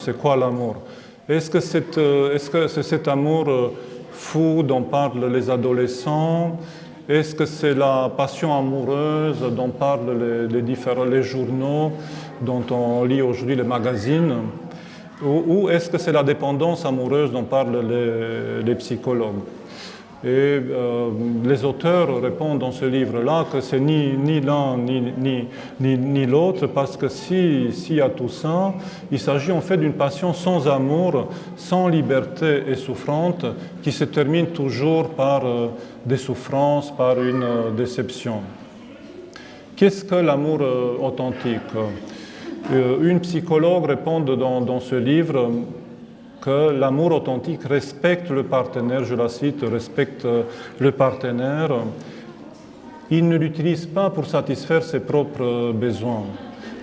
C'est quoi l'amour? Est-ce que c'est cet amour fou dont parlent les adolescents? Est-ce que c'est la passion amoureuse dont parlent les journaux, dont on lit aujourd'hui les magazines? Ou est-ce que c'est la dépendance amoureuse dont parlent les psychologues? Et les auteurs répondent dans ce livre-là que c'est ni l'un ni l'autre, parce que s'il y a tout ça, il s'agit en fait d'une passion sans amour, sans liberté et souffrante, qui se termine toujours par des souffrances, par une déception. Qu'est-ce que l'amour authentique? Une psychologue répond dans ce livre que l'amour authentique respecte le partenaire, je la cite, respecte le partenaire. Il ne l'utilise pas pour satisfaire ses propres besoins.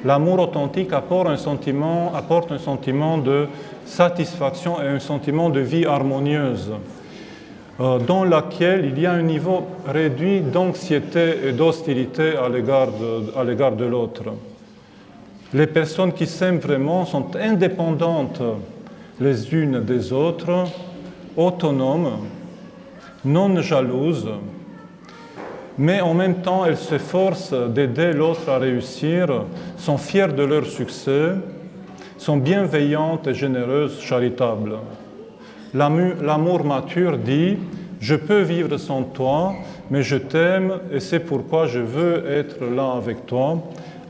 L'amour authentique apporte un sentiment de satisfaction et un sentiment de vie harmonieuse, dans laquelle il y a un niveau réduit d'anxiété et d'hostilité à l'égard de l'autre. Les personnes qui s'aiment vraiment sont indépendantes les unes des autres, autonomes, non jalouses, mais en même temps elles s'efforcent d'aider l'autre à réussir, sont fières de leur succès, sont bienveillantes et généreuses, charitables. L'amour mature dit « Je peux vivre sans toi, mais je t'aime et c'est pourquoi je veux être là avec toi,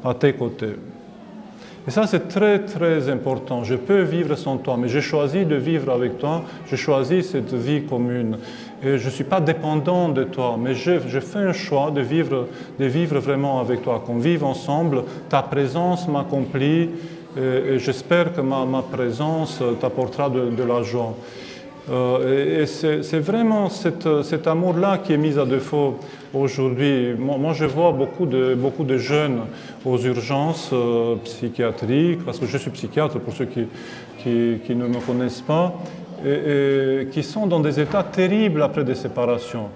à tes côtés. » Et ça, c'est très, très important. Je peux vivre sans toi, mais j'ai choisi de vivre avec toi. J'ai choisi cette vie commune. Et je ne suis pas dépendant de toi, mais je fais un choix de vivre vraiment avec toi. Qu'on vive ensemble, ta présence m'accomplit et j'espère que ma présence t'apportera de la joie. Et c'est vraiment cet amour-là qui est mis à défaut aujourd'hui. Moi, je vois beaucoup de jeunes aux urgences psychiatriques, parce que je suis psychiatre pour ceux qui ne me connaissent pas, et qui sont dans des états terribles après des séparations.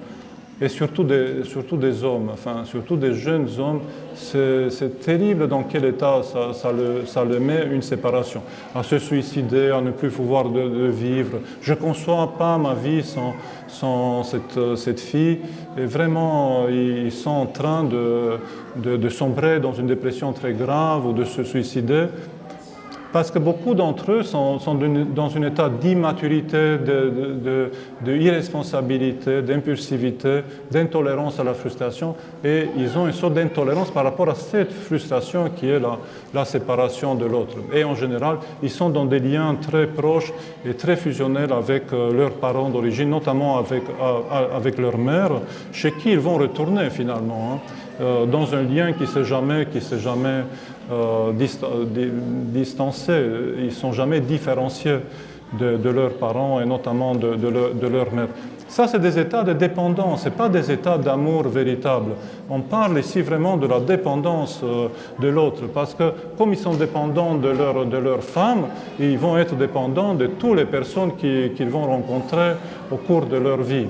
Et surtout des hommes, enfin surtout des jeunes hommes, c'est terrible dans quel état ça le met une séparation. À se suicider, à ne plus pouvoir de vivre. Je ne conçois pas ma vie sans cette fille. Et vraiment, ils sont en train de sombrer dans une dépression très grave ou de se suicider. Parce que beaucoup d'entre eux sont dans un état d'immaturité, de irresponsabilité, d'impulsivité, d'intolérance à la frustration, et ils ont une sorte d'intolérance par rapport à cette frustration qui est la séparation de l'autre. Et en général, ils sont dans des liens très proches et très fusionnels avec leurs parents d'origine, notamment avec leur mère, chez qui ils vont retourner finalement, dans un lien qui ne s'est jamais distancés, ils ne sont jamais différenciés de leurs parents et notamment de leur mère. Ça, c'est des états de dépendance, ce n'est pas des états d'amour véritable. On parle ici vraiment de la dépendance de l'autre, parce que comme ils sont dépendants de leur femme, ils vont être dépendants de toutes les personnes qu'ils vont rencontrer au cours de leur vie.